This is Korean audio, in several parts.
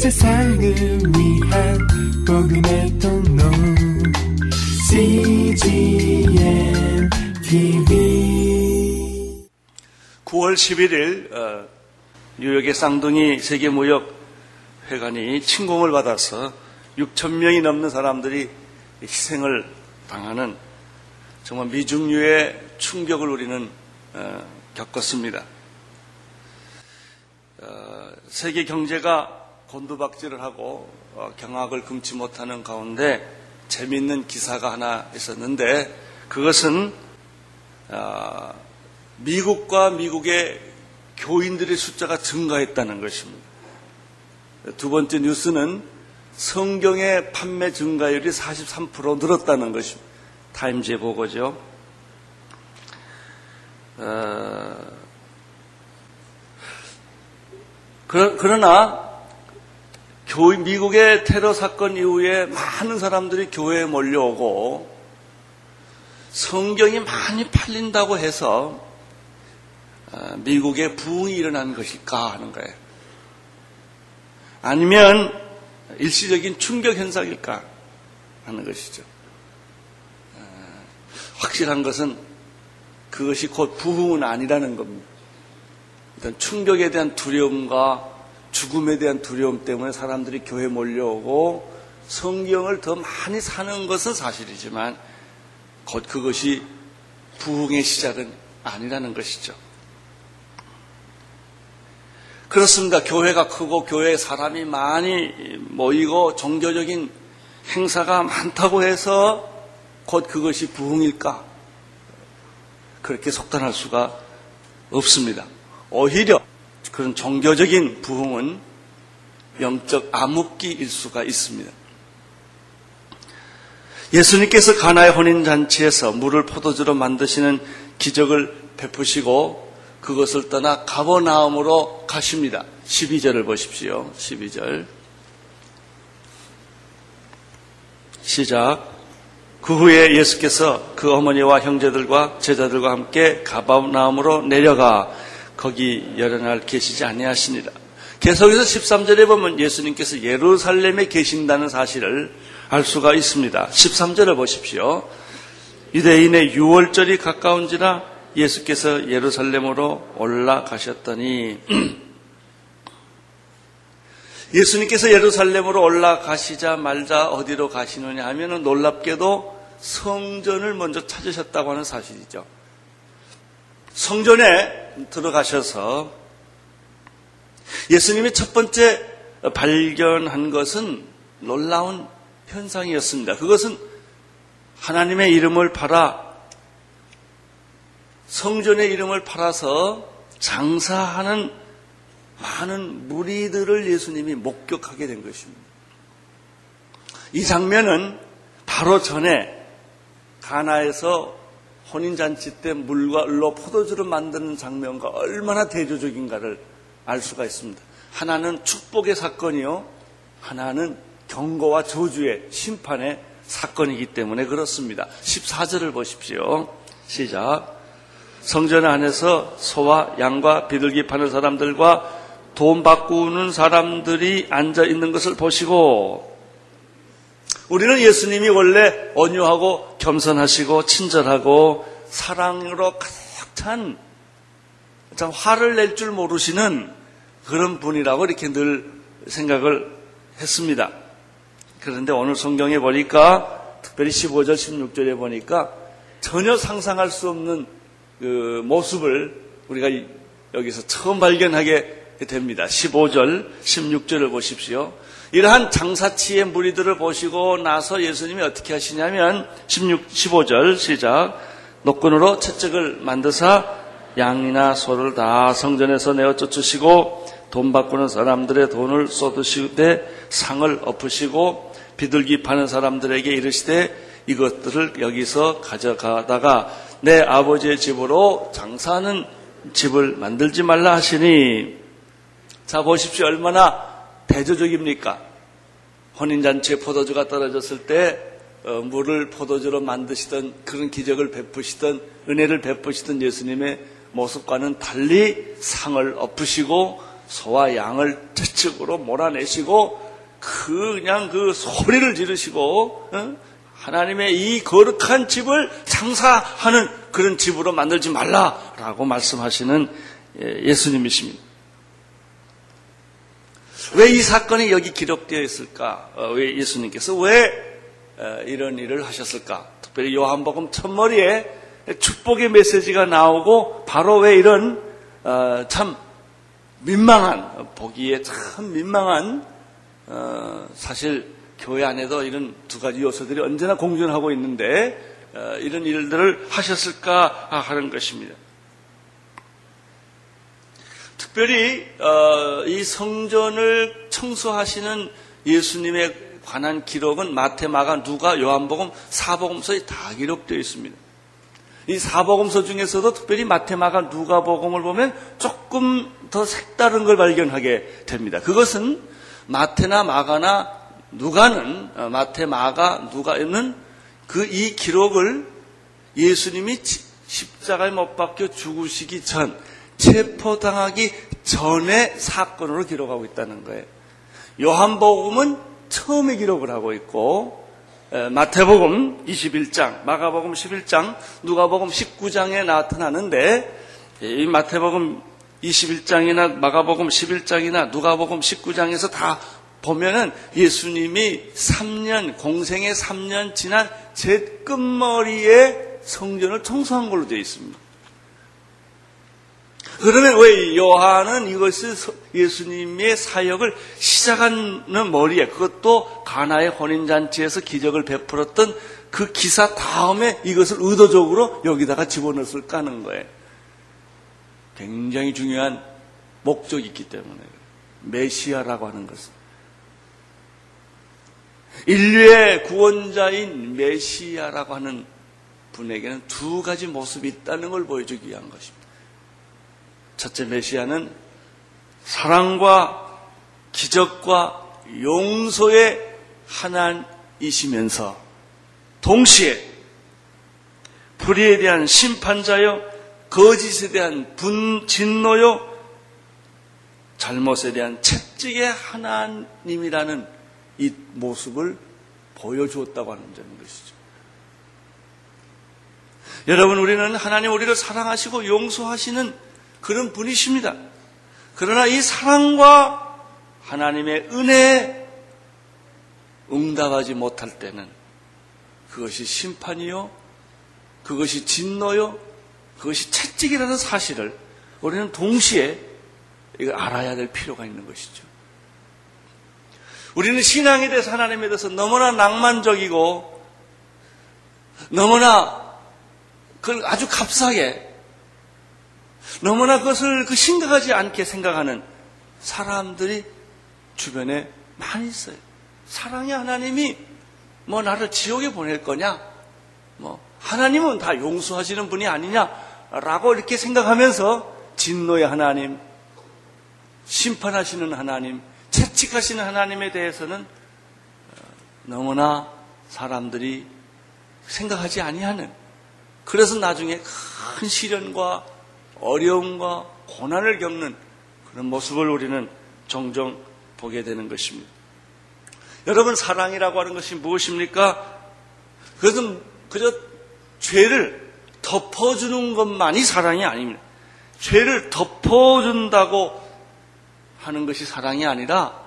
세상을 위한 복음의 통로 CGN TV 9월 11일 뉴욕의 쌍둥이 세계무역회관이 침공을 받아서 6,000명이 넘는 사람들이 희생을 당하는 정말 미중류의 충격을 우리는 겪었습니다. 세계 경제가 곤두박질을 하고 경악을 금치 못하는 가운데 재미있는 기사가 하나 있었는데, 그것은 미국과 미국의 교인들의 숫자가 증가했다는 것입니다. 두 번째 뉴스는 성경의 판매 증가율이 43% 늘었다는 것입니다. 타임즈의 보고죠. 그러나 미국의 테러 사건 이후에 많은 사람들이 교회에 몰려오고 성경이 많이 팔린다고 해서 미국의 부흥이 일어난 것일까 하는 거예요. 아니면 일시적인 충격 현상일까 하는 것이죠. 확실한 것은 그것이 곧 부흥은 아니라는 겁니다. 일단 충격에 대한 두려움과 죽음에 대한 두려움 때문에 사람들이 교회에 몰려오고 성경을 더 많이 사는 것은 사실이지만 곧 그것이 부흥의 시작은 아니라는 것이죠. 그렇습니다. 교회가 크고 교회에 사람이 많이 모이고 종교적인 행사가 많다고 해서 곧 그것이 부흥일까? 그렇게 속단할 수가 없습니다. 오히려 그런 종교적인 부흥은 영적 암흑기일 수가 있습니다. 예수님께서 가나의 혼인잔치에서 물을 포도주로 만드시는 기적을 베푸시고 그것을 떠나 가버나움으로 가십니다. 12절을 보십시오. 12절 시작. 그 후에 예수께서 그 어머니와 형제들과 제자들과 함께 가버나움으로 내려가 거기 여러 날 계시지 아니하시니라. 계속해서 13절에 보면 예수님께서 예루살렘에 계신다는 사실을 알 수가 있습니다. 13절을 보십시오. 유대인의 유월절이 가까운지라 예수께서 예루살렘으로 올라가셨더니 예수님께서 예루살렘으로 올라가시자마자 어디로 가시느냐 하면 놀랍게도 성전을 먼저 찾으셨다고 하는 사실이죠. 성전에 들어가셔서 예수님이 첫 번째 발견한 것은 놀라운 현상이었습니다. 그것은 하나님의 이름을 팔아 성전의 이름을 팔아서 장사하는 많은 무리들을 예수님이 목격하게 된 것입니다. 이 장면은 바로 전에 가나에서 혼인잔치 때 물과 을로 포도주를 만드는 장면과 얼마나 대조적인가를 알 수가 있습니다. 하나는 축복의 사건이요, 하나는 경고와 저주의 심판의 사건이기 때문에 그렇습니다. 14절을 보십시오. 시작. 성전 안에서 소와 양과 비둘기 파는 사람들과 돈 바꾸는 사람들이 앉아 있는 것을 보시고, 우리는 예수님이 원래 온유하고 겸손하시고 친절하고 사랑으로 가득 찬 참 화를 낼 줄 모르시는 그런 분이라고 이렇게 늘 생각을 했습니다. 그런데 오늘 성경에 보니까 특별히 15절 16절에 보니까 전혀 상상할 수 없는 그 모습을 우리가 여기서 처음 발견하게 됩니다. 15절 16절을 보십시오. 이러한 장사치의 무리들을 보시고 나서 예수님이 어떻게 하시냐면 15절 시작. 노끈으로 채찍을 만드사 양이나 소를 다 성전에서 내어 쫓으시고 돈 바꾸는 사람들의 돈을 쏟으시되 상을 엎으시고 비둘기 파는 사람들에게 이르시되 이것들을 여기서 가져가다가 내 아버지의 집으로 장사하는 집을 만들지 말라 하시니. 자, 보십시오. 얼마나 대조적입니까? 혼인잔치에 포도주가 떨어졌을 때 물을 포도주로 만드시던 그런 기적을 베푸시던 은혜를 베푸시던 예수님의 모습과는 달리 상을 엎으시고 소와 양을 저쪽으로 몰아내시고 그냥 그 소리를 지르시고 하나님의 이 거룩한 집을 장사하는 그런 집으로 만들지 말라라고 말씀하시는 예수님이십니다. 왜 이 사건이 여기 기록되어 있을까? 왜 예수님께서 왜 이런 일을 하셨을까? 특별히 요한복음 첫머리에 축복의 메시지가 나오고 바로 왜 이런 참 민망한, 보기에 참 민망한 사실 교회 안에도 이런 두 가지 요소들이 언제나 공존하고 있는데 이런 일들을 하셨을까 하는 것입니다. 특별히 이 성전을 청소하시는 예수님에 관한 기록은 마태, 마가, 누가, 요한복음, 사복음서에 다 기록되어 있습니다. 이 사복음서 중에서도 특별히 마태, 마가, 누가복음을 보면 조금 더 색다른 걸 발견하게 됩니다. 그것은 마태나 마가나 누가는 마태, 마가, 누가는 이 기록을 예수님이 십자가에 못 박혀 죽으시기 전, 체포당하기 전의 사건으로 기록하고 있다는 거예요. 요한복음은 처음에 기록을 하고 있고 마태복음 21장, 마가복음 11장, 누가복음 19장에 나타나는데 이 마태복음 21장이나 마가복음 11장이나 누가복음 19장에서 다 보면은 예수님이 3년, 공생의 3년 지난 제 끝머리에 성전을 청소한 걸로 되어 있습니다. 그러면 왜 요한은 이것을 예수님의 사역을 시작하는 머리에, 그것도 가나의 혼인잔치에서 기적을 베풀었던 그 기사 다음에 이것을 의도적으로 여기다가 집어넣었을까 하는 거예요. 굉장히 중요한 목적이 있기 때문에. 메시아라고 하는 것은 인류의 구원자인 메시아라고 하는 분에게는 두 가지 모습이 있다는 걸 보여주기 위한 것입니다. 첫째, 메시아는 사랑과 기적과 용서의 하나님이시면서 동시에 불의에 대한 심판자요, 거짓에 대한 진노요, 잘못에 대한 채찍의 하나님이라는 이 모습을 보여주었다고 하는 점인 것이죠. 여러분, 우리는 하나님 우리를 사랑하시고 용서하시는 그런 분이십니다. 그러나 이 사랑과 하나님의 은혜에 응답하지 못할 때는 그것이 심판이요, 그것이 진노요, 그것이 채찍이라는 사실을 우리는 동시에 이걸 알아야 될 필요가 있는 것이죠. 우리는 신앙에 대해서, 하나님에 대해서 너무나 낭만적이고 너무나 그걸 아주 값싸게, 너무나 그것을 심각하지 않게 생각하는 사람들이 주변에 많이 있어요. 사랑의 하나님이 나를 지옥에 보낼 거냐? 하나님은 다 용서하시는 분이 아니냐라고 이렇게 생각하면서 진노의 하나님, 심판하시는 하나님, 채찍하시는 하나님에 대해서는 너무나 사람들이 생각하지 아니하는, 그래서 나중에 큰 시련과 어려움과 고난을 겪는 그런 모습을 우리는 종종 보게 되는 것입니다. 여러분, 사랑이라고 하는 것이 무엇입니까? 그것은 그저 죄를 덮어주는 것만이 사랑이 아닙니다. 죄를 덮어준다고 하는 것이 사랑이 아니라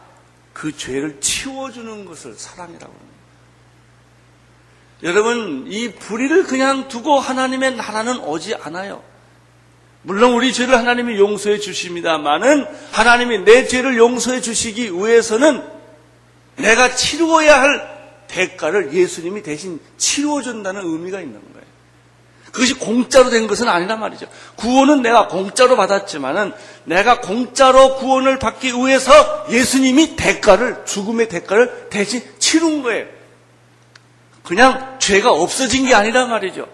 그 죄를 치워주는 것을 사랑이라고 합니다. 여러분, 이 불의를 그냥 두고 하나님의 나라는 오지 않아요. 물론 우리 죄를 하나님이 용서해 주십니다마는 하나님이 내 죄를 용서해 주시기 위해서는 내가 치루어야 할 대가를 예수님이 대신 치루어준다는 의미가 있는 거예요. 그것이 공짜로 된 것은 아니란 말이죠. 구원은 내가 공짜로 받았지만은 내가 공짜로 구원을 받기 위해서 예수님이 대가를, 죽음의 대가를 대신 치룬 거예요. 그냥 죄가 없어진 게 아니란 말이죠.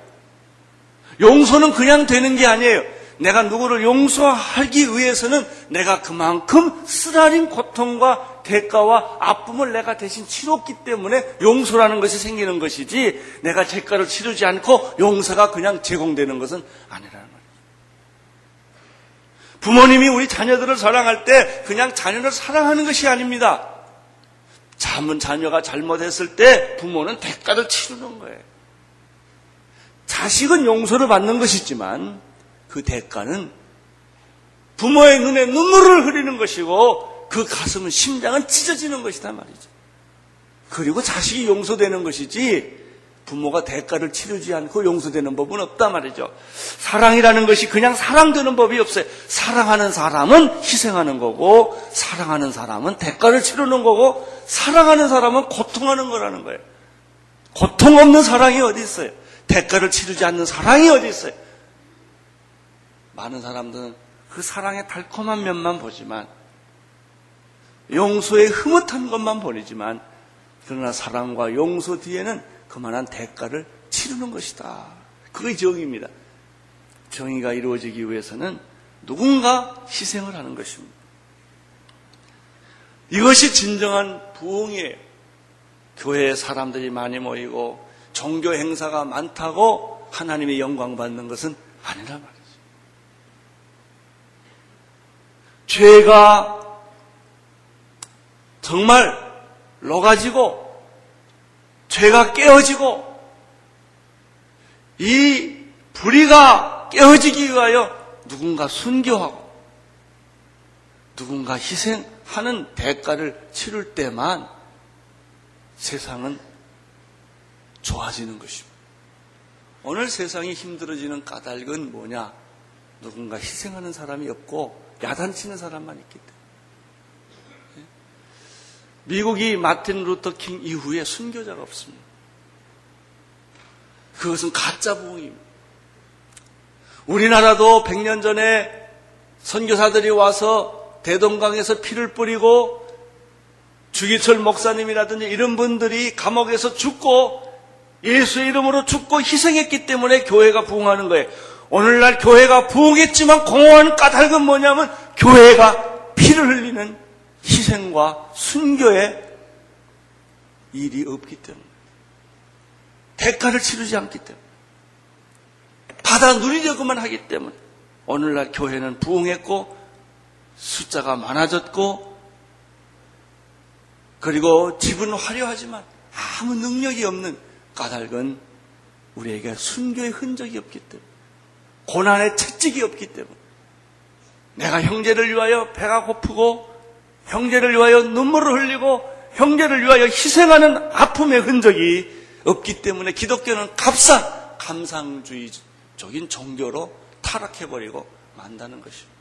용서는 그냥 되는 게 아니에요. 내가 누구를 용서하기 위해서는 내가 그만큼 쓰라린 고통과 대가와 아픔을 내가 대신 치렀기 때문에 용서라는 것이 생기는 것이지, 내가 대가를 치르지 않고 용서가 그냥 제공되는 것은 아니라는 말이죠. 부모님이 우리 자녀들을 사랑할 때 그냥 자녀를 사랑하는 것이 아닙니다. 자녀가 잘못했을 때 부모는 대가를 치르는 거예요. 자식은 용서를 받는 것이지만 그 대가는 부모의 눈에 눈물을 흘리는 것이고 그 가슴은 심장은 찢어지는 것이다 말이죠. 그리고 자식이 용서되는 것이지 부모가 대가를 치르지 않고 용서되는 법은 없다 말이죠. 사랑이라는 것이 그냥 사랑되는 법이 없어요. 사랑하는 사람은 희생하는 거고 사랑하는 사람은 대가를 치르는 거고 사랑하는 사람은 고통하는 거라는 거예요. 고통 없는 사랑이 어디 있어요? 대가를 치르지 않는 사랑이 어디 있어요? 많은 사람들은 그 사랑의 달콤한 면만 보지만 용서의 흐뭇한 것만 보이지만 그러나 사랑과 용서 뒤에는 그만한 대가를 치르는 것이다. 그게 정의입니다. 정의가 이루어지기 위해서는 누군가 희생을 하는 것입니다. 이것이 진정한 부흥이에요. 교회에 사람들이 많이 모이고 종교 행사가 많다고 하나님의 영광 받는 것은 아니란 말이죠. 죄가 정말 녹아지고 죄가 깨어지고 이 불의가 깨어지기 위하여 누군가 순교하고 누군가 희생하는 대가를 치를 때만 세상은 좋아지는 것입니다. 오늘 세상이 힘들어지는 까닭은 뭐냐? 누군가 희생하는 사람이 없고 야단치는 사람만 있기 때문에. 미국이 마틴 루터 킹 이후에 순교자가 없습니다. 그것은 가짜 부흥입니다. 우리나라도 100년 전에 선교사들이 와서 대동강에서 피를 뿌리고 주기철 목사님이라든지 이런 분들이 감옥에서 죽고 예수의 이름으로 죽고 희생했기 때문에 교회가 부흥하는 거예요. 오늘날 교회가 부흥했지만 공허한 까닭은 뭐냐면 교회가 피를 흘리는 희생과 순교의 일이 없기 때문에 대가를 치르지 않기 때문에 받아 누리려고만 하기 때문에 오늘날 교회는 부흥했고 숫자가 많아졌고 그리고 집은 화려하지만 아무 능력이 없는 까닭은 우리에게 순교의 흔적이 없기 때문에 고난의 채찍이 없기 때문에 내가 형제를 위하여 배가 고프고 형제를 위하여 눈물을 흘리고 형제를 위하여 희생하는 아픔의 흔적이 없기 때문에 기독교는 값싼 감상주의적인 종교로 타락해버리고 만다는 것입니다.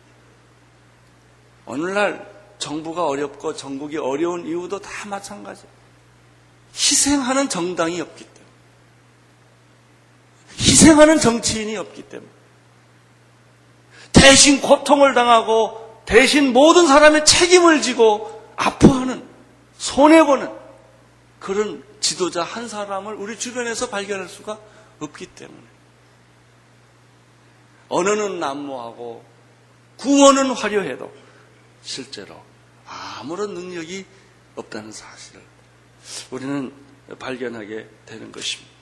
오늘날 정부가 어렵고 전국이 어려운 이유도 다 마찬가지예요. 희생하는 정당이 없기 때문에 희생하는 정치인이 없기 때문에 대신 고통을 당하고 대신 모든 사람의 책임을 지고 아파하는 손해보는 그런 지도자 한 사람을 우리 주변에서 발견할 수가 없기 때문에 언어는 난무하고 구호는 화려해도 실제로 아무런 능력이 없다는 사실을 우리는 발견하게 되는 것입니다.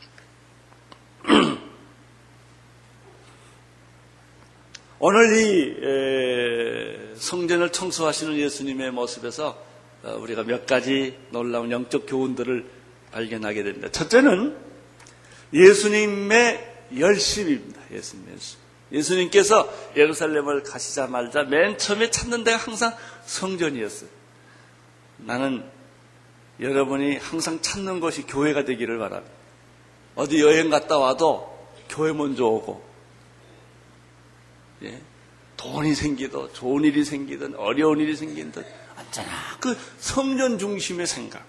오늘 이 성전을 청소하시는 예수님의 모습에서 우리가 몇 가지 놀라운 영적 교훈들을 발견하게 됩니다. 첫째는 예수님의 열심입니다. 예수님의 열심. 예수님께서 예루살렘을 가시자마자 맨 처음에 찾는 데가 항상 성전이었어요. 나는 여러분이 항상 찾는 것이 교회가 되기를 바랍니다. 어디 여행 갔다 와도 교회 먼저 오고 돈이 생기든 좋은 일이 생기든 어려운 일이 생기든 언제나 그 성전 중심의 생각,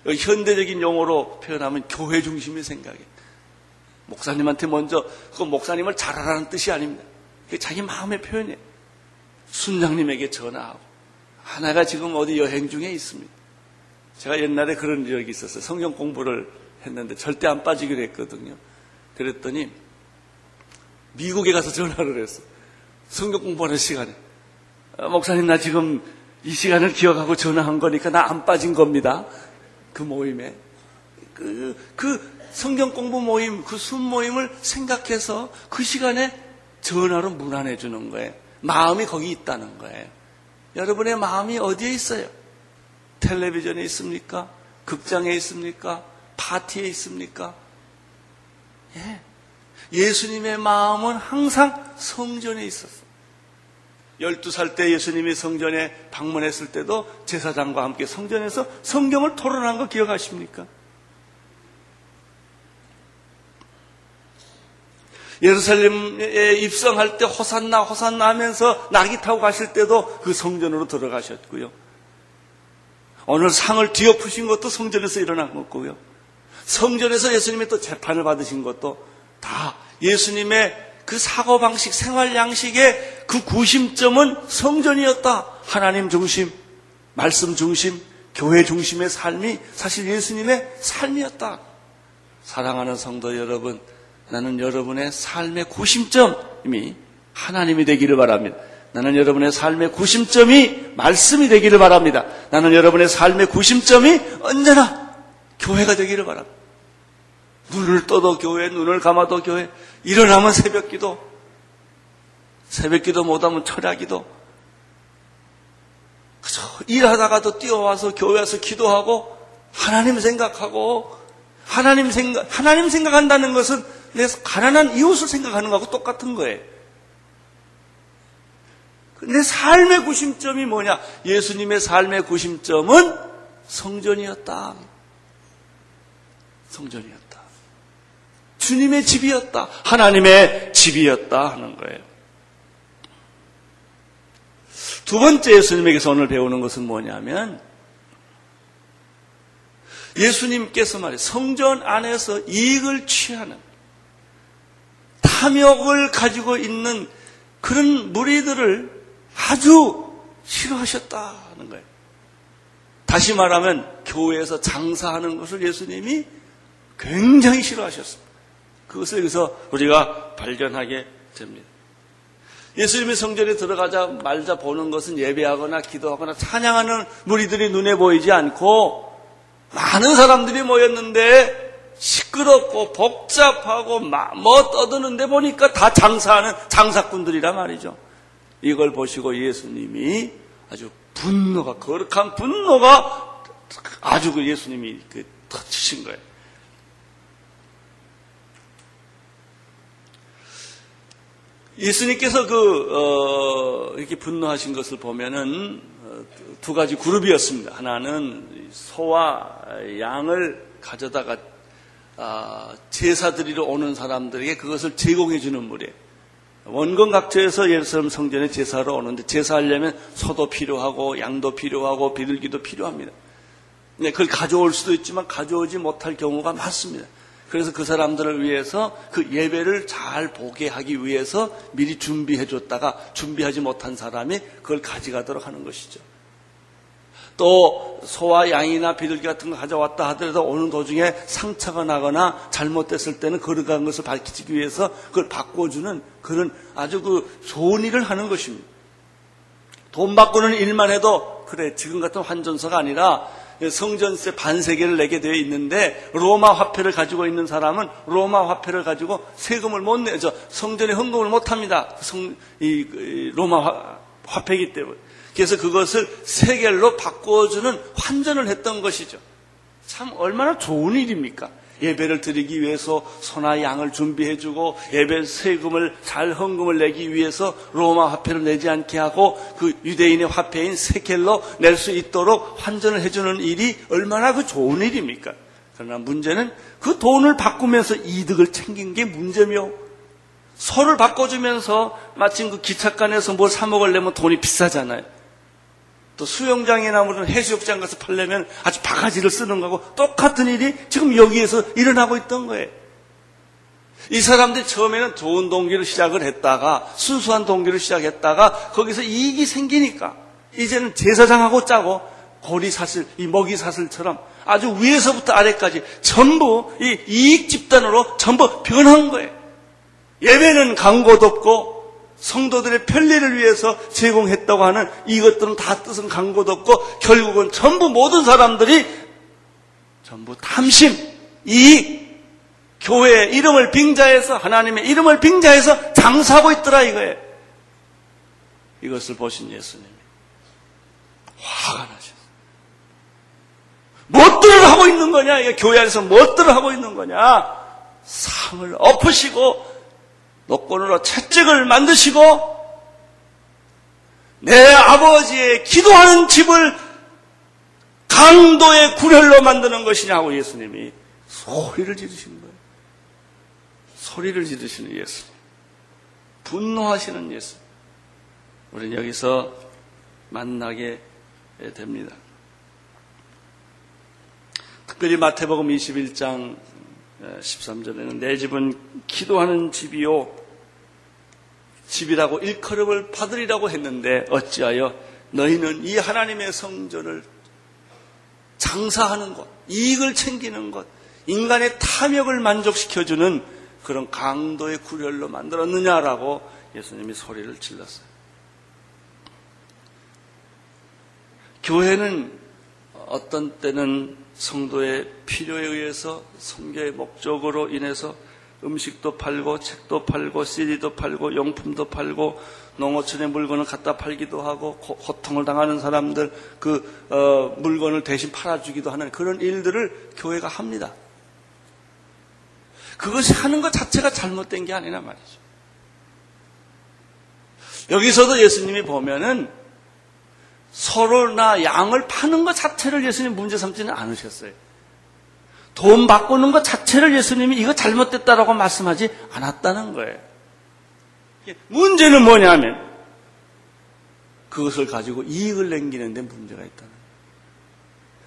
현대적인 용어로 표현하면 교회 중심의 생각이에요. 목사님한테 먼저 그 목사님을 잘하라는 뜻이 아닙니다. 그게 자기 마음의 표현이에요. 순장님에게 전화하고 하나가 지금 어디 여행 중에 있습니다. 제가 옛날에 그런 적이 있었어요. 성경 공부를 했는데 절대 안 빠지기로 했거든요. 그랬더니 미국에 가서 전화를 했어. 성경 공부하는 시간에. 목사님, 나 지금 이 시간을 기억하고 전화한 거니까 나 안 빠진 겁니다. 그 모임에. 그 성경 공부 모임, 그 순 모임을 생각해서 그 시간에 전화로 문안해 주는 거예요. 마음이 거기 있다는 거예요. 여러분의 마음이 어디에 있어요? 텔레비전에 있습니까? 극장에 있습니까? 파티에 있습니까? 예. 예수님의 마음은 항상 성전에 있었어요. 12살 때 예수님이 성전에 방문했을 때도 제사장과 함께 성전에서 성경을 토론한 거 기억하십니까? 예루살렘에 입성할 때 호산나 호산나 하면서 나귀 타고 가실 때도 그 성전으로 들어가셨고요. 오늘 상을 뒤엎으신 것도 성전에서 일어난 거고요. 성전에서 예수님이 또 재판을 받으신 것도 다 예수님의 그 사고방식, 생활 양식의 그 구심점은 성전이었다. 하나님 중심, 말씀 중심, 교회 중심의 삶이 사실 예수님의 삶이었다. 사랑하는 성도 여러분, 나는 여러분의 삶의 구심점이 하나님이 되기를 바랍니다. 나는 여러분의 삶의 구심점이 말씀이 되기를 바랍니다. 나는 여러분의 삶의 구심점이 언제나 교회가 되기를 바랍니다. 눈을 떠도 교회, 눈을 감아도 교회, 일어나면 새벽기도, 새벽기도 못하면 철야기도, 그저 일하다가도 뛰어와서 교회 와서 기도하고 하나님 생각하고 하나님 생각한다는 것은 내 가난한 이웃을 생각하는 것하고 똑같은 거예요. 내 삶의 구심점이 뭐냐? 예수님의 삶의 구심점은 성전이었다. 성전이었다. 주님의 집이었다. 하나님의 집이었다 하는 거예요. 두 번째 예수님에게서 오늘 배우는 것은 뭐냐면 예수님께서 말이에요. 성전 안에서 이익을 취하는 탐욕을 가지고 있는 그런 무리들을 아주 싫어하셨다는 거예요. 다시 말하면 교회에서 장사하는 것을 예수님이 굉장히 싫어하셨습니다. 그것을 여기서 우리가 발견하게 됩니다. 예수님이 성전에 들어가자 말자 보는 것은 예배하거나 기도하거나 찬양하는 무리들이 눈에 보이지 않고 많은 사람들이 모였는데 시끄럽고 복잡하고 뭐 떠드는데 보니까 다 장사하는 장사꾼들이라 말이죠. 이걸 보시고 예수님이 아주 분노가, 거룩한 분노가 아주 그 예수님이 터치신 거예요. 예수님께서 이렇게 분노하신 것을 보면은 두 가지 그룹이었습니다. 하나는 소와 양을 가져다가 제사 드리러 오는 사람들에게 그것을 제공해 주는 무리예요. 원건각처에서 예루살렘 성전에 제사하러 오는데 제사하려면 소도 필요하고 양도 필요하고 비둘기도 필요합니다. 네, 그걸 가져올 수도 있지만 가져오지 못할 경우가 많습니다. 그래서 그 사람들을 위해서 그 예배를 잘 보게 하기 위해서 미리 준비해 줬다가 준비하지 못한 사람이 그걸 가져가도록 하는 것이죠. 또 소와 양이나 비둘기 같은 거 가져왔다 하더라도 오는 도중에 상처가 나거나 잘못됐을 때는 거룩한 것을 밝히기 위해서 그걸 바꿔주는 그런 아주 좋은 일을 하는 것입니다. 돈 바꾸는 일만 해도 그래 지금 같은 환전서가 아니라 성전세 반세계를 내게 되어 있는데 로마 화폐를 가지고 있는 사람은 로마 화폐를 가지고 세금을 못 내죠. 성전에 헌금을 못 합니다. 로마 화폐이기 때문에. 그래서 그것을 세겔로 바꿔주는 환전을 했던 것이죠. 참 얼마나 좋은 일입니까? 예배를 드리기 위해서 소나 양을 준비해주고 예배 세금을 잘 헌금을 내기 위해서 로마 화폐를 내지 않게 하고 그 유대인의 화폐인 세겔로 낼 수 있도록 환전을 해주는 일이 얼마나 좋은 일입니까? 그러나 문제는 그 돈을 바꾸면서 이득을 챙긴 게 문제며 소를 바꿔주면서 마침 그 기찻간에서 뭘 사 먹으려면 돈이 비싸잖아요. 또 수영장이나 무슨 해수욕장 가서 팔려면 아주 바가지를 쓰는 거고 똑같은 일이 지금 여기에서 일어나고 있던 거예요. 이 사람들이 처음에는 좋은 동기로 시작을 했다가 순수한 동기로 시작했다가 거기서 이익이 생기니까 이제는 제사장하고 짜고 고리사슬, 이 먹이사슬처럼 아주 위에서부터 아래까지 전부 이 이익 집단으로 전부 변한 거예요. 예배는 광고도 없고 성도들의 편리를 위해서 제공했다고 하는 이것들은 다 뜻은 광고도 없고 결국은 전부 모든 사람들이 전부 탐심, 이익, 교회의 이름을 빙자해서 하나님의 이름을 빙자해서 장사하고 있더라 이거예요. 이것을 보신 예수님이 화가 나셨어요. 무엇들을 하고 있는 거냐? 이게 교회 안에서 무엇들을 하고 있는 거냐? 상을 엎으시고 노건으로 채찍을 만드시고 내 아버지의 기도하는 집을 강도의 굴혈로 만드는 것이냐고 예수님이 소리를 지르시는 거예요. 소리를 지르시는 예수님. 분노하시는 예수님. 우리는 여기서 만나게 됩니다. 특별히 마태복음 21장 13절에는 내 집은 기도하는 집이요 집이라고 일컬음을 받으리라고 했는데 어찌하여 너희는 이 하나님의 성전을 장사하는 것, 이익을 챙기는 것, 인간의 탐욕을 만족시켜주는 그런 강도의 굴혈로 만들었느냐라고 예수님이 소리를 질렀어요. 교회는 어떤 때는 성도의 필요에 의해서 선교의 목적으로 인해서 음식도 팔고 책도 팔고 CD도 팔고 용품도 팔고 농어촌에 물건을 갖다 팔기도 하고 고통을 당하는 사람들 물건을 대신 팔아주기도 하는 그런 일들을 교회가 합니다. 그것이 하는 것 자체가 잘못된 게 아니라 말이죠. 여기서도 예수님이 보면은 소로나 양을 파는 것 자체를 예수님 문제 삼지는 않으셨어요. 돈 바꾸는 것 자체를 예수님이 이거 잘못됐다라고 말씀하지 않았다는 거예요. 문제는 뭐냐면 그것을 가지고 이익을 남기는 데 문제가 있다는 거예요.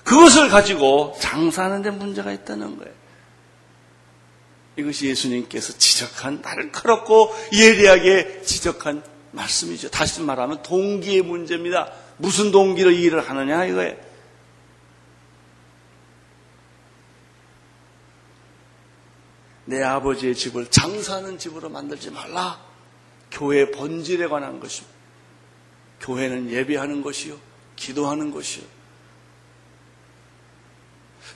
그것을 가지고 장사하는 데 문제가 있다는 거예요. 이것이 예수님께서 지적한 날카롭고 예리하게 지적한 말씀이죠. 다시 말하면 동기의 문제입니다. 무슨 동기로 이 일을 하느냐 이거예요. 내 아버지의 집을 장사하는 집으로 만들지 말라. 교회의 본질에 관한 것입니다. 교회는 예배하는 것이요, 기도하는 것이요.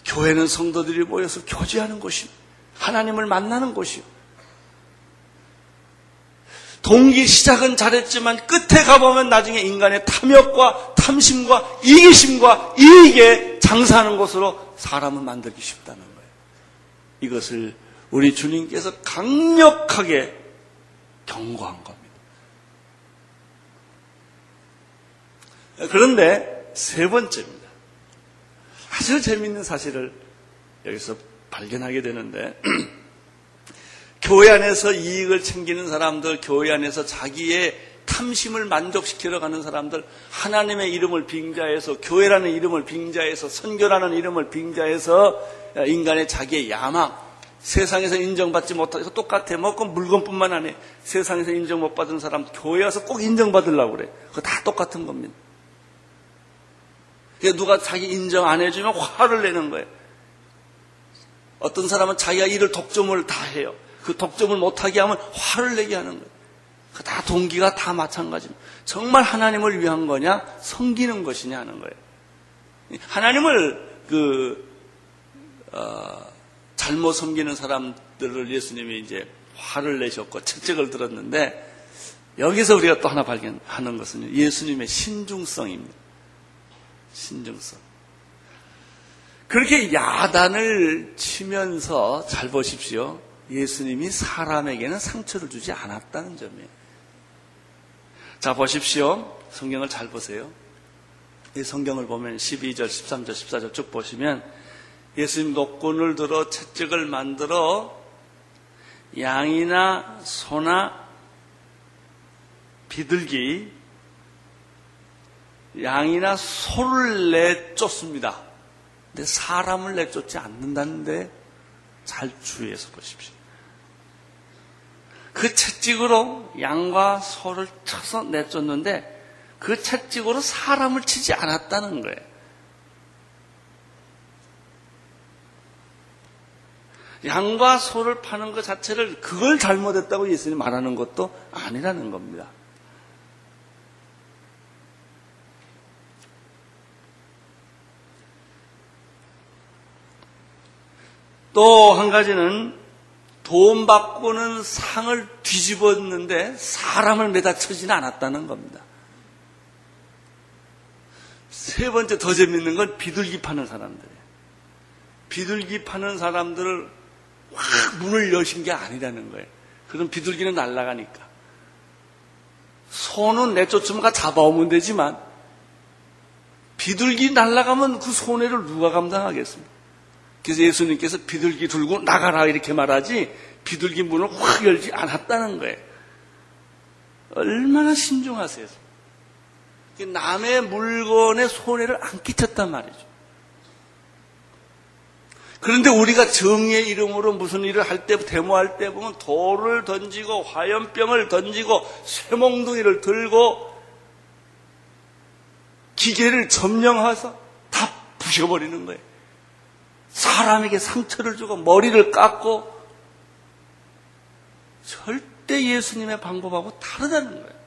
교회는 성도들이 모여서 교제하는 것입니다. 하나님을 만나는 곳이요. 동기 시작은 잘했지만 끝에 가보면 나중에 인간의 탐욕과 탐심과 이기심과 이익에 장사하는 곳으로 사람을 만들기 쉽다는 거예요. 이것을 우리 주님께서 강력하게 경고한 겁니다. 그런데 세 번째입니다. 아주 재미있는 사실을 여기서 발견하게 되는데 교회 안에서 이익을 챙기는 사람들, 교회 안에서 자기의 탐심을 만족시키러 가는 사람들, 하나님의 이름을 빙자해서, 교회라는 이름을 빙자해서, 선교라는 이름을 빙자해서 인간의 자기의 야망, 세상에서 인정받지 못하고 똑같아. 먹고 물건뿐만 아니에요. 세상에서 인정 못 받은 사람 교회 와서 꼭 인정받으려고 그래. 그거 다 똑같은 겁니다. 누가 자기 인정 안 해주면 화를 내는 거예요. 어떤 사람은 자기가 일을 독점을 다 해요. 그 독점을 못하게 하면 화를 내게 하는 거예요. 다 동기가 다 마찬가지입니다. 정말 하나님을 위한 거냐, 섬기는 것이냐 하는 거예요. 하나님을 잘못 섬기는 사람들을 예수님이 이제 화를 내셨고 채찍을 들었는데 여기서 우리가 또 하나 발견하는 것은 예수님의 신중성입니다. 신중성. 그렇게 야단을 치면서 잘 보십시오. 예수님이 사람에게는 상처를 주지 않았다는 점이에요. 자, 보십시오. 성경을 잘 보세요. 이 성경을 보면 12절, 13절, 14절 쭉 보시면 예수님 노끈을 들어 채찍을 만들어 양이나 소나 비둘기, 양이나 소를 내쫓습니다. 근데 사람을 내쫓지 않는다는데 잘 주의해서 보십시오. 그 채찍으로 양과 소를 쳐서 내쫓는데 그 채찍으로 사람을 치지 않았다는 거예요. 양과 소를 파는 것 자체를 그걸 잘못했다고 예수님이 말하는 것도 아니라는 겁니다. 또 한 가지는 돈 바꾸는 상을 뒤집었는데 사람을 매다 쳐지는 않았다는 겁니다. 세 번째 더 재밌는 건 비둘기 파는 사람들이에요. 비둘기 파는 사람들을 확 문을 여신 게 아니라는 거예요. 그럼 비둘기는 날아가니까. 소는 내쫓으면 잡아오면 되지만 비둘기 날아가면 그 손해를 누가 감당하겠습니까? 그래서 예수님께서 비둘기 들고 나가라 이렇게 말하지 비둘기 문을 확 열지 않았다는 거예요. 얼마나 신중하세요. 남의 물건에 손해를 안 끼쳤단 말이죠. 그런데 우리가 정의의 이름으로 무슨 일을 할 때, 데모할 때 보면 돌을 던지고 화염병을 던지고 쇠몽둥이를 들고 기계를 점령해서 다 부셔버리는 거예요. 사람에게 상처를 주고 머리를 깎고 절대 예수님의 방법하고 다르다는 거예요.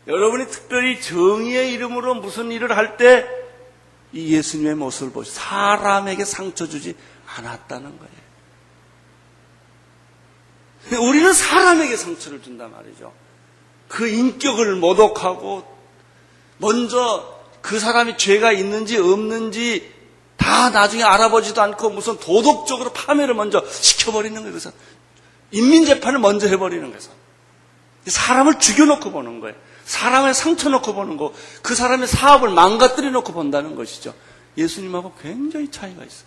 여러분이 특별히 정의의 이름으로 무슨 일을 할 때 이 예수님의 모습을 보시고 사람에게 상처 주지 않았다는 거예요. 우리는 사람에게 상처를 준단 말이죠. 그 인격을 모독하고 먼저 그 사람이 죄가 있는지 없는지 다 나중에 알아보지도 않고 무슨 도덕적으로 파멸을 먼저 시켜버리는 거예요. 그래서 인민재판을 먼저 해버리는 거예요. 사람을 죽여놓고 보는 거예요. 사람을 상처 놓고 보는 거, 그 사람의 사업을 망가뜨려 놓고 본다는 것이죠. 예수님하고 굉장히 차이가 있어요.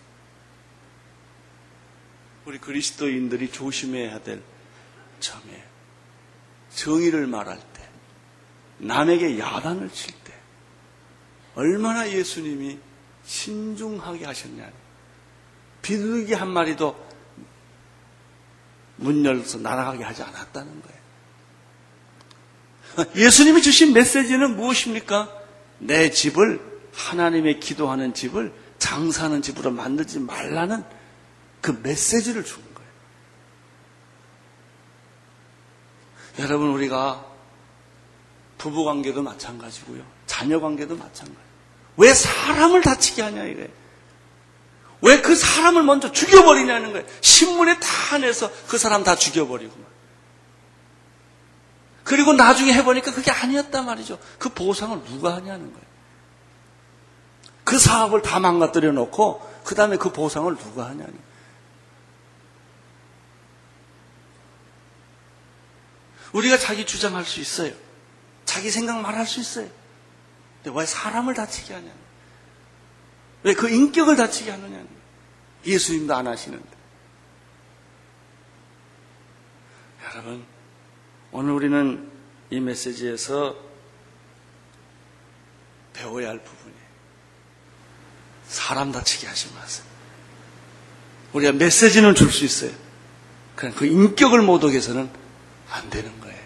우리 그리스도인들이 조심해야 될 점이에요. 정의를 말할 때, 남에게 야단을 칠 때, 얼마나 예수님이 신중하게 하셨냐. 비둘기 한 마리도 문 열어서 날아가게 하지 않았다는 거예요. 예수님이 주신 메시지는 무엇입니까? 내 집을, 하나님의 기도하는 집을 장사하는 집으로 만들지 말라는 그 메시지를 주는 거예요. 여러분, 우리가 부부관계도 마찬가지고요. 자녀관계도 마찬가지예요. 왜 사람을 다치게 하냐 이거예요. 왜 그 사람을 먼저 죽여버리냐는 거예요. 신문에 다 내서 그 사람 다 죽여버리고 그리고 나중에 해보니까 그게 아니었단 말이죠. 그 보상을 누가 하냐는 거예요. 그 사업을 다 망가뜨려 놓고 그 다음에 그 보상을 누가 하냐는 거예요. 우리가 자기 주장할 수 있어요. 자기 생각 말할 수 있어요. 근데 왜 사람을 다치게 하냐는 거예요. 왜 그 인격을 다치게 하느냐는 거예요. 예수님도 안 하시는데. 여러분, 오늘 우리는 이 메시지에서 배워야 할 부분이에요. 사람 다치게 하지 마세요. 우리가 메시지는 줄 수 있어요. 그냥 그 인격을 모독해서는 안 되는 거예요.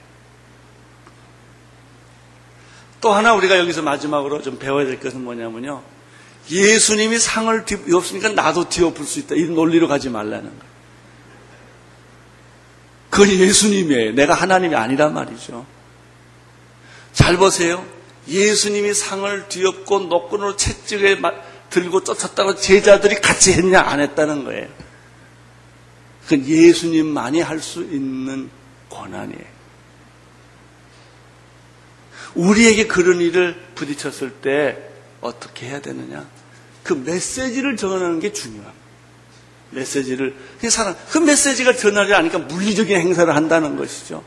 또 하나 우리가 여기서 마지막으로 좀 배워야 될 것은 뭐냐면요. 예수님이 상을 뒤엎으니까 나도 뒤엎을 수 있다. 이 논리로 가지 말라는 거예요. 그건 예수님이에요. 내가 하나님이 아니란 말이죠. 잘 보세요. 예수님이 상을 뒤엎고 노끈으로 채찍에 들고 쫓았다고 제자들이 같이 했냐 안 했다는 거예요. 그건 예수님만이 할 수 있는 권한이에요. 우리에게 그런 일을 부딪혔을 때 어떻게 해야 되느냐? 그 메시지를 전하는 게 중요합니다. 메시지를 그 메시지가 전하지 않으니까 물리적인 행사를 한다는 것이죠.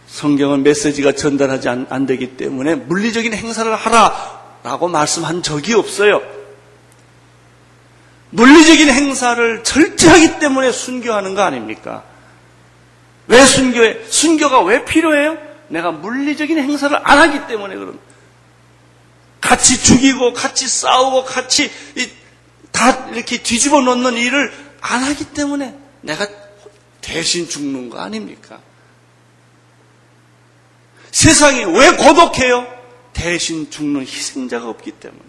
성경은 메시지가 전달하지 안 되기 때문에 물리적인 행사를 하라라고 말씀한 적이 없어요. 물리적인 행사를 절제하기 때문에 순교하는 거 아닙니까? 왜 순교해? 순교가 왜 필요해요? 내가 물리적인 행사를 안 하기 때문에 그런. 같이 죽이고 같이 싸우고 같이 다 이렇게 뒤집어 놓는 일을 안 하기 때문에 내가 대신 죽는 거 아닙니까? 세상이 왜 고독해요? 대신 죽는 희생자가 없기 때문에.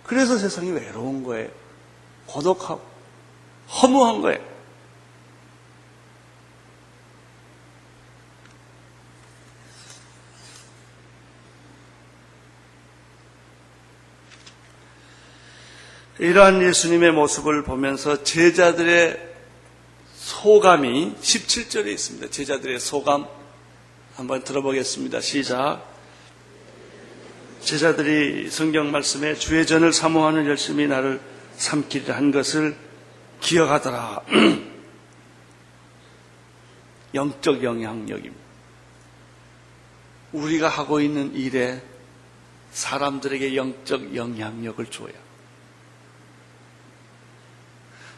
그래서 세상이 외로운 거예요. 고독하고 허무한 거예요. 이러한 예수님의 모습을 보면서 제자들의 소감이 17절에 있습니다. 제자들의 소감 한번 들어보겠습니다. 시작. 제자들이 성경 말씀에 주의 전을 사모하는 열심히 나를 삼키리라 한 것을 기억하더라. 영적 영향력입니다. 우리가 하고 있는 일에 사람들에게 영적 영향력을 줘야.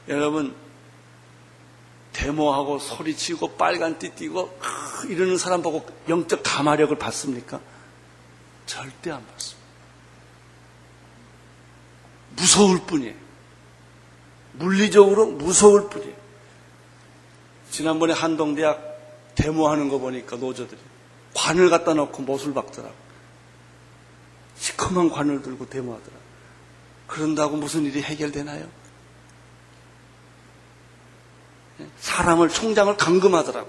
여러분, 데모하고 소리치고 빨간띠 띠고 이러는 사람 보고 영적 감화력을 받습니까? 절대 안 받습니다. 무서울 뿐이에요. 물리적으로 무서울 뿐이에요. 지난번에 한동대학 데모하는 거 보니까 노조들이 관을 갖다 놓고 못을 박더라고. 시커먼 관을 들고 데모하더라고. 그런다고 무슨 일이 해결되나요? 사람을, 총장을 감금하더라고.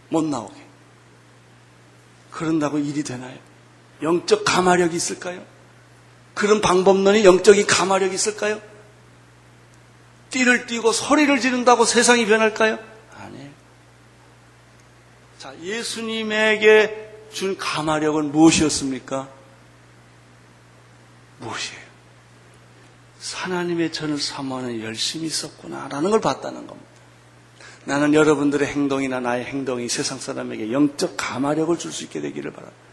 못 나오게. 그런다고 일이 되나요? 영적 감화력이 있을까요? 그런 방법론이 영적인 감화력이 있을까요? 띠를 띠고 소리를 지른다고 세상이 변할까요? 아니에요. 자, 예수님에게 준 감화력은 무엇이었습니까? 무엇이에요? 하나님의 전을 사모하는 열심이 있었구나라는 걸 봤다는 겁니다. 나는 여러분들의 행동이나 나의 행동이 세상 사람에게 영적 감화력을 줄 수 있게 되기를 바랍니다.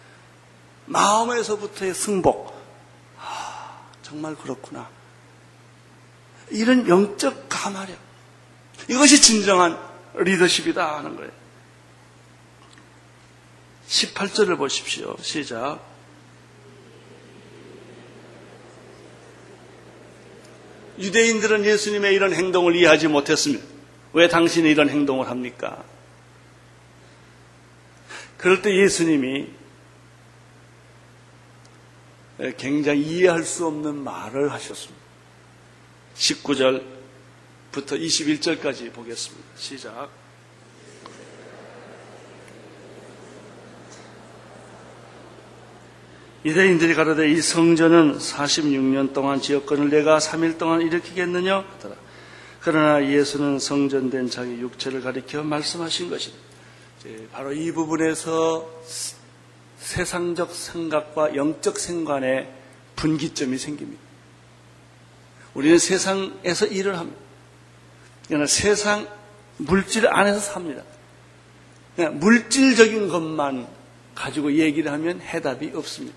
마음에서부터의 승복. 정말 그렇구나. 이런 영적 감화력. 이것이 진정한 리더십이다 하는 거예요. 18절을 보십시오. 시작. 유대인들은 예수님의 이런 행동을 이해하지 못했습니다. 왜 당신이 이런 행동을 합니까? 그럴 때 예수님이 굉장히 이해할 수 없는 말을 하셨습니다. 19절부터 21절까지 보겠습니다. 시작. 유대인들이 가로되 이 성전은 46년 동안 지었거늘 내가 3일 동안 일으키겠느냐 하더라. 그러나 예수는 성전된 자기 육체를 가리켜 말씀하신 것이다. 바로 이 부분에서 세상적 생각과 영적 생관의 분기점이 생깁니다. 우리는 세상에서 일을 합니다. 그러나 세상 물질 안에서 삽니다. 그냥 물질적인 것만 가지고 얘기를 하면 해답이 없습니다.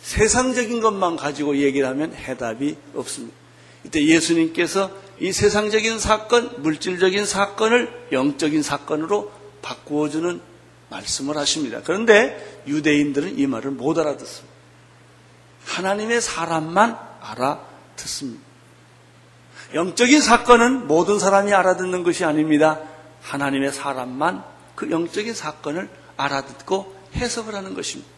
세상적인 것만 가지고 얘기를 하면 해답이 없습니다. 이때 예수님께서 이 세상적인 사건, 물질적인 사건을 영적인 사건으로 바꾸어주는 말씀을 하십니다. 그런데 유대인들은 이 말을 못 알아듣습니다. 하나님의 사람만 알아듣습니다. 영적인 사건은 모든 사람이 알아듣는 것이 아닙니다. 하나님의 사람만 그 영적인 사건을 알아듣고 해석을 하는 것입니다.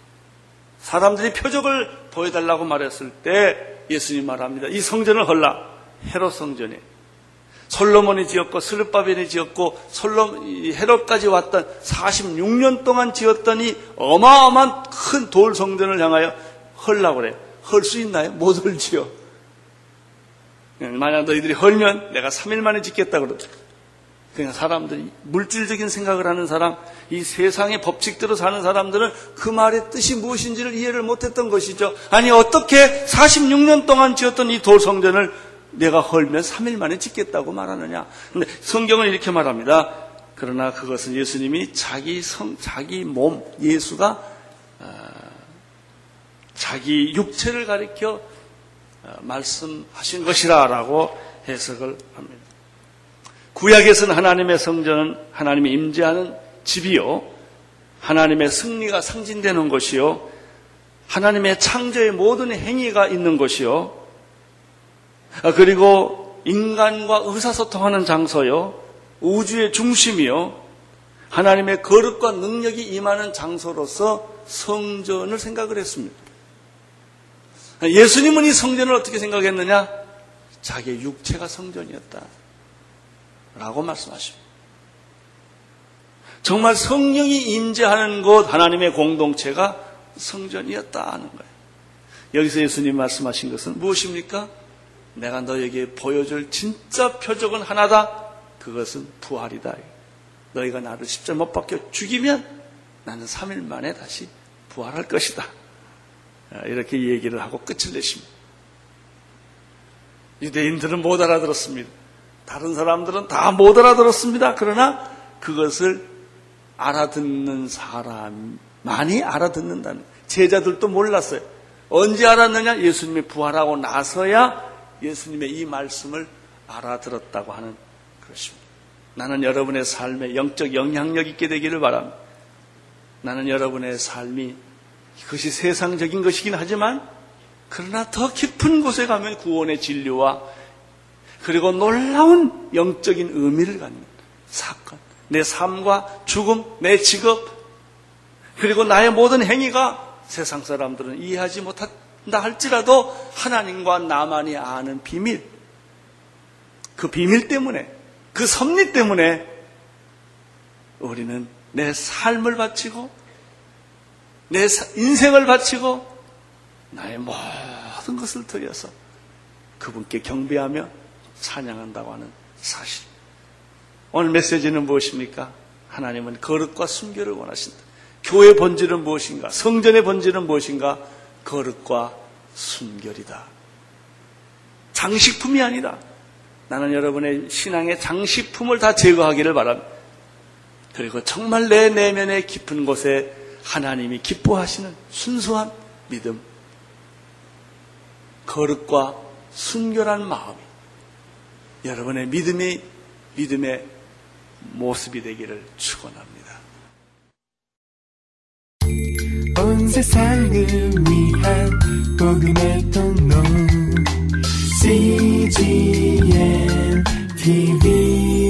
사람들이 표적을 보여달라고 말했을 때 예수님 말합니다. 이 성전을 헐라. 헤롯 성전에 솔로몬이 지었고 스룹바벨이 지었고 헤롯까지 왔던 46년 동안 지었던 이 어마어마한 큰 돌 성전을 향하여 헐라고 그래요. 헐 수 있나요? 못 헐지요. 만약 너희들이 헐면 내가 3일 만에 짓겠다 그러죠. 그냥 사람들이 물질적인 생각을 하는 사람, 이 세상의 법칙대로 사는 사람들은 그 말의 뜻이 무엇인지를 이해를 못했던 것이죠. 아니 어떻게 46년 동안 지었던 이 돌 성전을 내가 헐면 3일 만에 짓겠다고 말하느냐. 근데 성경은 이렇게 말합니다. 그러나 그것은 예수님이 자기 몸, 예수가 자기 육체를 가리켜 말씀하신 것이라고 해석을 합니다. 구약에서는 하나님의 성전은 하나님이 임재하는 집이요, 하나님의 승리가 상징되는 것이요, 하나님의 창조의 모든 행위가 있는 것이요, 그리고 인간과 의사소통하는 장소요, 우주의 중심이요, 하나님의 거룩과 능력이 임하는 장소로서 성전을 생각을 했습니다. 예수님은 이 성전을 어떻게 생각했느냐? 자기의 육체가 성전이었다 라고 말씀하십니다. 정말 성령이 임재하는 곳, 하나님의 공동체가 성전이었다 하는 거예요. 여기서 예수님 말씀하신 것은 무엇입니까? 내가 너에게 보여줄 진짜 표적은 하나다. 그것은 부활이다. 너희가 나를 십자가에 못 박혀 죽이면 나는 3일 만에 다시 부활할 것이다. 이렇게 얘기를 하고 끝을 내십니다. 유대인들은 못 알아들었습니다. 다른 사람들은 다 못 알아들었습니다. 그러나 그것을 알아듣는 사람만이 알아듣는다는, 제자들도 몰랐어요. 언제 알았느냐? 예수님이 부활하고 나서야 예수님의 이 말씀을 알아들었다고 하는 것입니다. 나는 여러분의 삶에 영적 영향력 있게 되기를 바랍니다. 나는 여러분의 삶이 그것이 세상적인 것이긴 하지만 그러나 더 깊은 곳에 가면 구원의 진리와 그리고 놀라운 영적인 의미를 갖는 사건, 내 삶과 죽음, 내 직업, 그리고 나의 모든 행위가 세상 사람들은 이해하지 못한다 할지라도 하나님과 나만이 아는 비밀, 그 비밀 때문에, 그 섭리 때문에 우리는 내 삶을 바치고 내 인생을 바치고 나의 모든 것을 드려서 그분께 경배하며 찬양한다고 하는 사실. 오늘 메시지는 무엇입니까? 하나님은 거룩과 순결을 원하신다. 교회의 본질은 무엇인가? 성전의 본질은 무엇인가? 거룩과 순결이다. 장식품이 아니다. 나는 여러분의 신앙의 장식품을 다 제거하기를 바랍니다. 그리고 정말 내 내면의 깊은 곳에 하나님이 기뻐하시는 순수한 믿음, 거룩과 순결한 마음이 여러분의 믿음의 모습이 되기를 축원합니다. 온 세상을 위한 복음의 통로 CGN TV